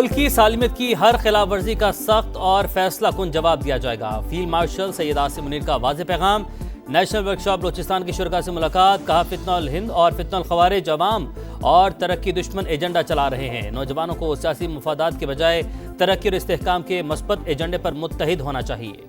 मुल्क की सालिमियत की हर खिलाफ वर्जी का सख्त और फैसला कुन जवाब दिया जाएगा। फील्ड मार्शल सैयद आसिम मुनीर का वाज़ेह पैगाम। नेशनल वर्कशॉप बलूचिस्तान के शुरका से मुलाकात। कहा फितनल हिंद और फितनल खवारिज अवाम और तरक्की दुश्मन एजेंडा चला रहे हैं। नौजवानों को सियासी मुफादात के बजाय तरक्की और इस्तेहकाम के मस्बत एजेंडे पर मुत्तहिद होना चाहिए।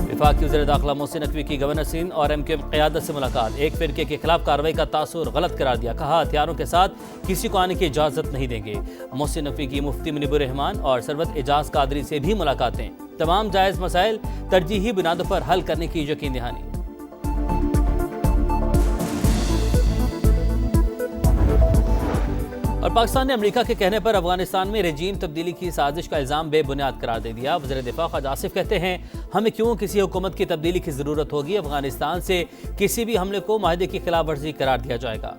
वफाकी वज़ीर दाखिला मोहसिन नकवी की गवर्नर सिंध और MQM क़यादत से मुलाकात। एक फिरके के खिलाफ कार्रवाई का तासुर गलत करार दिया। कहा हथियारों के साथ किसी को आने की इजाज़त नहीं देंगे। मोहसिन नकवी की मुफ्ती मुनीबुर रहमान और सरवत एजाज कादरी से भी मुलाकातें। तमाम जायज़ मसाइल तरजीही बुनियादों पर हल करने की यकीन दहानी। और पाकिस्तान ने अमेरिका के कहने पर अफगानिस्तान में रेजीम तब्दीली की साजिश का इल्ज़ाम बेबुनियाद करार दे दिया। वज़ीर दिफा ख्वाजा आसिफ कहते हैं हमें क्यों किसी हुकूमत की तब्दीली की ज़रूरत होगी। अफगानिस्तान से किसी भी हमले को माहिदे की खिलाफ वर्जी करार दिया जाएगा।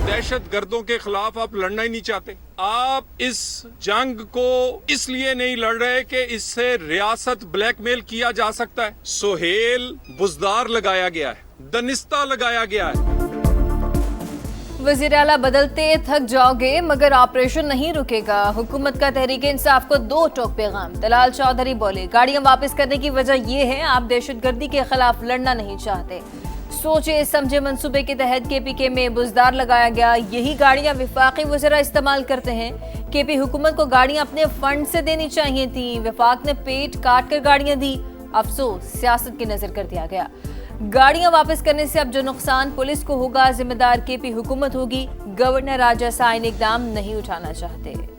दहशत गर्दों के खिलाफ आप लड़ना ही नहीं चाहते। आप इस जंग को इसलिए नहीं लड़ रहे कि इससे रियासत ब्लैकमेल किया जा सकता है। सोहेल बुजदार लगाया गया है, दनिस्ता लगाया गया है। वज़ीर आला बदलते थक जाओगे मगर ऑपरेशन नहीं रुकेगा। हुकूमत का तहरीक इंसाफ को दो टोक पैगाम। दलाल चौधरी बोले गाड़ियां वापस करने की वजह यह है आप दहशतगर्दी के खिलाफ लड़ना नहीं चाहते। सोचे समझे मंसूबे के तहत KPK में बुजदार लगाया गया। यही गाड़ियां विफाकी वज़रा इस्तेमाल करते हैं। KP हुकूमत को गाड़ियां अपने फंड से देनी चाहिए थी। वफाक ने पेट काट कर गाड़ियां दी। अफसोस सियासत की नजर कर दिया गया। गाड़ियां वापस करने से अब जो नुकसान पुलिस को होगा जिम्मेदार KP हुकूमत होगी। गवर्नर राजा साइन इकदाम नहीं उठाना चाहते।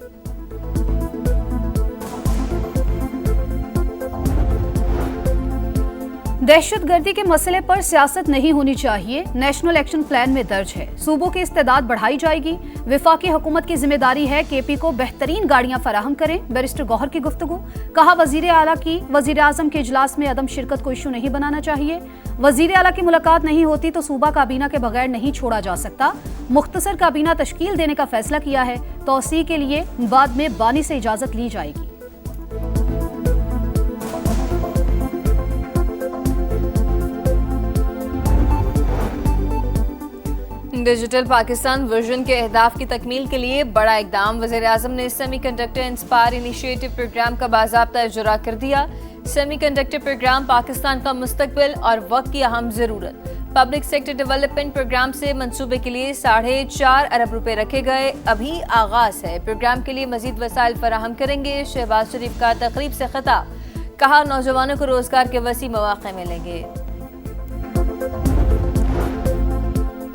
दहशतगर्दी के मसले पर सियासत नहीं होनी चाहिए, नेशनल एक्शन प्लान में दर्ज है। सूबों की इस्तेदाद बढ़ाई जाएगी। विफाकी हुकूमत की जिम्मेदारी है KP को बेहतरीन गाड़ियां फराहम करें। बैरिस्टर गौहर की गुफ्तगू। कहा वजीर आला की वजीर आजम के इजलास में अदम शिरकत को इशू नहीं बनाना चाहिए। वजीर आला की मुलाकात नहीं होती तो सूबा काबीना के बगैर नहीं छोड़ा जा सकता। मुख्तसर काबीना तश्कील देने का फैसला किया है। तौसी के लिए बाद में बानी से इजाजत ली जाएगी। डिजिटल पाकिस्तान विजन के अहदाफ की तकमील के लिए बड़ा इकदाम। वज़ीर आज़म ने सेमीकंडक्टर इंस्पायर इनिशिएटिव प्रोग्राम का बाज़ाब्ता इजरा कर दिया। सेमीकंडक्टर प्रोग्राम पाकिस्तान का मुस्तकबिल और वक्त की अहम ज़रूरत। पब्लिक सेक्टर डेवलपमेंट प्रोग्राम से मंसूबे के लिए 4.5 अरब रुपए रखे गए। अभी आगाज है। प्रोग्राम के लिए मजीद वसाइल फराहम करेंगे। शहबाज शरीफ का तकरीब से खिताब। कहा नौजवानों को रोजगार के वसी मौके मिलेंगे।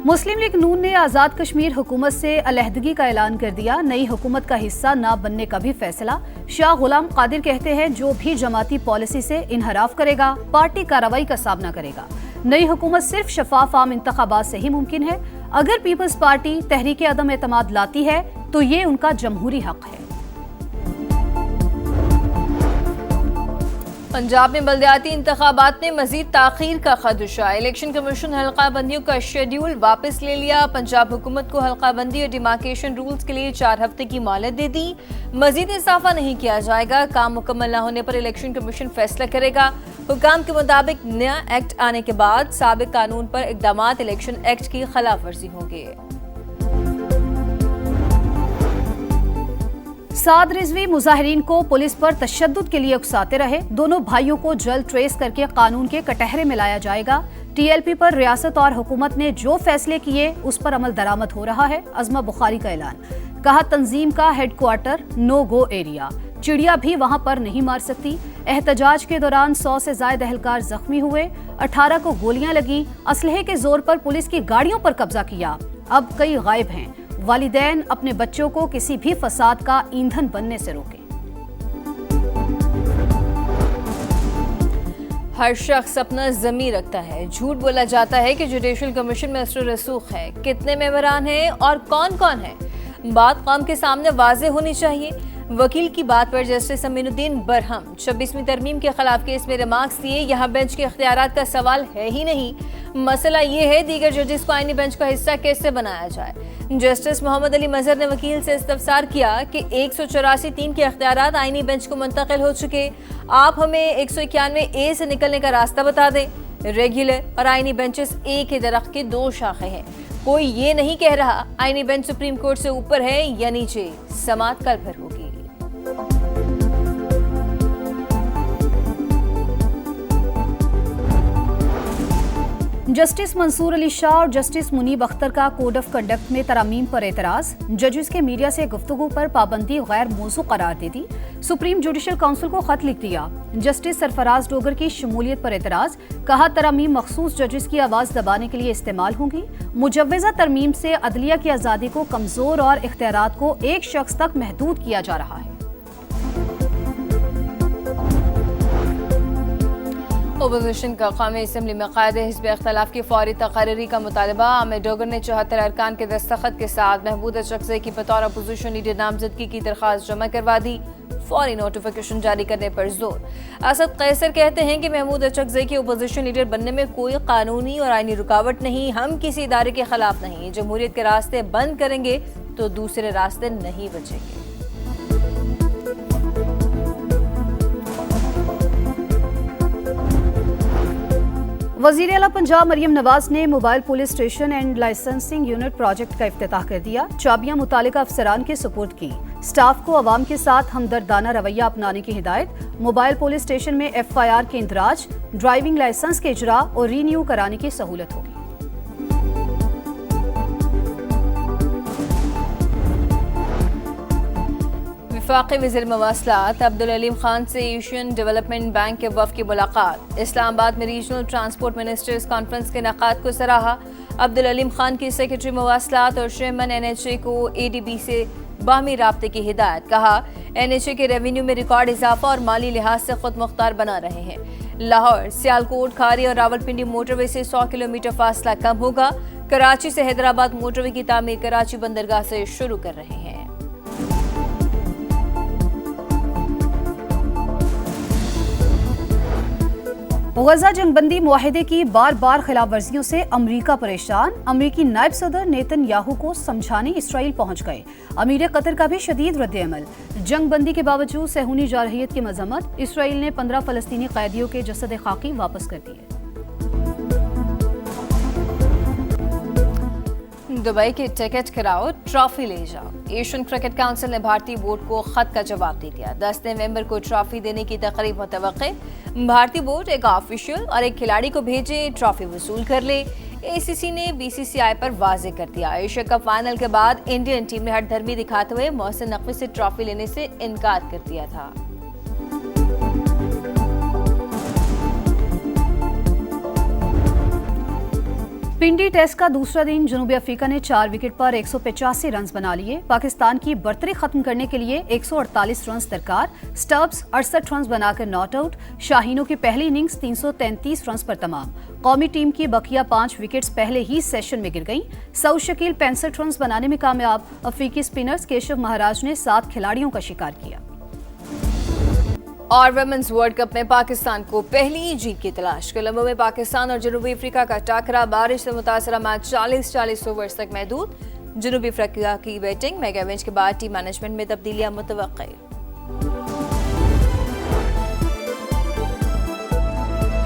मुस्लिम लीग नून ने आज़ाद कश्मीर हुकूमत से अलहदगी का ऐलान कर दिया। नई हुकूमत का हिस्सा न बनने का भी फैसला। शाह गुलाम कादिर कहते हैं जो भी जमाती पॉलिसी से इनहराफ करेगा पार्टी कार्रवाई का सामना करेगा। नई हुकूमत सिर्फ शफाफ आम इंतखाबात से ही मुमकिन है। अगर पीपल्स पार्टी तहरीक अदम एतमाद लाती है तो ये उनका जमहूरी हक है। पंजाब में बल्दियाती इंतखाबात में मजीद ताखीर का खदशा। इलेक्शन कमीशन हल्का बंदियों का शेड्यूल वापस ले लिया। पंजाब हुकूमत को हल्का बंदी और डिमार्केशन रूल्स के लिए 4 हफ्ते की मोहलत दे दी। मजीद इजाफा नहीं किया जाएगा। काम मुकम्मल न होने पर इलेक्शन कमीशन फैसला करेगा। हुकाम के मुताबिक नया एक्ट आने के बाद साबिक कानून पर इकदामात इलेक्शन एक्ट की खिलाफ वर्जी होंगे। साद रिजवी मुजाहिरीन को पुलिस पर तशद्दुद के लिए उकसाते रहे। दोनों भाइयों को जल्द ट्रेस करके कानून के कटहरे में लाया जाएगा। TLP पर रियासत और हुकूमत ने जो फैसले किए उस पर अमल दरामद हो रहा है। अज़मा बुखारी का ऐलान। कहा तंजीम का हेडक्वार्टर नो गो एरिया। चिड़िया भी वहां पर नहीं मार सकती। एहतजाज के दौरान 100 से ज्यादा एहलकार जख्मी हुए। 18 को गोलियां लगी। असलहे के जोर पर पुलिस की गाड़ियों पर कब्जा किया। अब कई गायब हैं। वालिदैन अपने बच्चों को किसी भी फसाद का ईंधन बनने से रोकें। हर शख्स अपना ज़मी रखता है। झूठ बोला जाता है कि जुडिशल कमीशन में असर रसूख है। कितने मेंबरान हैं और कौन कौन है, बात कौम के सामने वाज़े होनी चाहिए। वकील की बात पर जस्टिस अमीनुद्दीन बरहम 26वीं तरमीम के खिलाफ केस में रिमार्क्स दिए। यहाँ बेंच के इख्तियारात का सवाल है ही नहीं। मसला ये है दीगर जजेस को आईनी बेंच का हिस्सा कैसे बनाया जाए। जस्टिस मोहम्मद अली मजहर ने वकील से इस्तफसार किया कि 184(3) के इख्तियारात आईनी बेंच को मुंतकिल हो चुके। आप हमें 191A से निकलने का रास्ता बता दें। रेगुलर और आईनी बेंचेस एक ही दरख्त के दो शाखे हैं। कोई ये नहीं कह रहा आईनी बेंच सुप्रीम कोर्ट से ऊपर है या नीचे। समाअत कल फिर होगी। जस्टिस मंसूर अली शाह और जस्टिस मुनीब अख्तर का कोड ऑफ कंडक्ट में तरमीम पर एतराज। जजेस के मीडिया से गुफ्तगू पर पाबंदी गैर मौजू करार दे दी। सुप्रीम जुडिशल काउंसिल को खत लिख दिया। जस्टिस सरफराज डोगर की शमूलियत पर एतराज। कहा तरमीम मखसूस जजेस की आवाज दबाने के लिए इस्तेमाल होंगी। मुजव्वजा तरमीम से अदलिया की आज़ादी को कमजोर और इख्तियारात को एक शख्स तक महदूद किया जा रहा है। ओपोजिशन का कौमी असम्बली में कायदे हिज़्ब इख्तिलाफ की फौरी तकर्री का मुतालबा। आमिर डोगर ने 74 अरकान के दस्तखत के साथ महमूद अचकज़ई की बतौर अपोजिशन लीडर नामजदगी की दरख्वास्त जमा करवा दी। फौरी नोटिफिकेशन जारी करने पर जोर। असद कैसर कहते हैं कि महमूद अचकज़ई के अपोजिशन लीडर बनने में कोई कानूनी और आईनी रुकावट नहीं। हम किसी इदारे के खिलाफ नहीं। जमहूरियत के रास्ते बंद करेंगे तो दूसरे रास्ते नहीं बचेंगे। वज़ीर आला पंजाब मरियम नवाज ने mobile police station and licensing unit project का इफ्तिताह कर दिया। चाबियां मुतालिका अफसरान के सुपुर्द की। स्टाफ को अवाम के साथ हमदर्दाना रवैया अपनाने की हिदायत। मोबाइल पुलिस स्टेशन में FIR के इंदराज, ड्राइविंग लाइसेंस के इजरा और रीन्यू कराने की सहूलत होगी। वफाकी वज़ीर मवासलात अब्दुल अलीम खान से एशियन डेवलपमेंट बैंक के वफ़द की मुलाकात। इस्लामाबाद में रीजनल ट्रांसपोर्ट मिनिस्टर्स कॉन्फ्रेंस के इनेकाद को सराहा। अब्दुल अलीम खान की सेक्रेटरी मवासलात और चेयरमैन NHA को ADB से बाहमी राब्ते की हिदायत। कहा NHA के रेवेन्यू में रिकॉर्ड इजाफा और माली लिहाज से खुद मुख्तार बना रहे हैं। लाहौर, सियालकोट, खारी और रावलपिंडी मोटरवे से 100 किलोमीटर फासला कम होगा। कराची से हैदराबाद मोटरवे की तामीर कराची बंदरगाह से शुरू कर रहे हैं। गजा जंगबंदी मुआहिदे की बार बार खिलाफ वर्जियों से अमरीका परेशान। अमरीकी नायब सदर नेतन्याहू को समझाने इसराइल पहुंच गए। अमीर कतर का भी शदीद रद्द-ए-अमल। जंगबंदी के बावजूद सहूनी जारहियत की मजम्मत। इसराइल ने 15 फलस्तीनी कैदियों के जसद खाकी वापस कर दिए। दुबई की टिकट कराओ, ट्रॉफी ले जाओ। एशियन क्रिकेट काउंसिल ने भारतीय बोर्ड को खत का जवाब दे दिया। 10 नवंबर को ट्रॉफी देने की तकरीब मुतवक्के। भारतीय बोर्ड एक ऑफिशियल और एक खिलाड़ी को भेजे, ट्रॉफी वसूल कर ले। ACC ने BCCI पर वाजे कर दिया। एशिया कप फाइनल के बाद इंडियन टीम ने हठधर्मी दिखाते हुए मोहसिन नकवी से ट्रॉफी लेने से इनकार कर दिया था। पिंडी टेस्ट का दूसरा दिन जनूबी अफ्रीका ने 4 विकेट पर 185 रन बना लिए। पाकिस्तान की बढ़तरी खत्म करने के लिए 148 रन दरकार। स्टब्स 68 रन बनाकर नॉट आउट। शाहीनों की पहली इनिंग्स 333 रन पर तमाम। कौमी टीम की बकिया 5 विकेट्स पहले ही सेशन में गिर गईं। सऊद शकील 65 रन बनाने में कामयाब। अफ्रीकी स्पिनर्स केशव महाराज ने 7 खिलाड़ियों का शिकार किया। और वुमेन्स वर्ल्ड कप में पाकिस्तान को पहली जीत की तलाश। कोलंबो में पाकिस्तान और जनूबी अफ्रीका का टाकरा। बारिश से मुतासरा मैच 40 ओवर्स तक महदूद। जनूबी अफ्रीका की बैटिंग मेगा इवेंट के बाद टीम मैनेजमेंट में तब्दीलियां मुतवक्किल।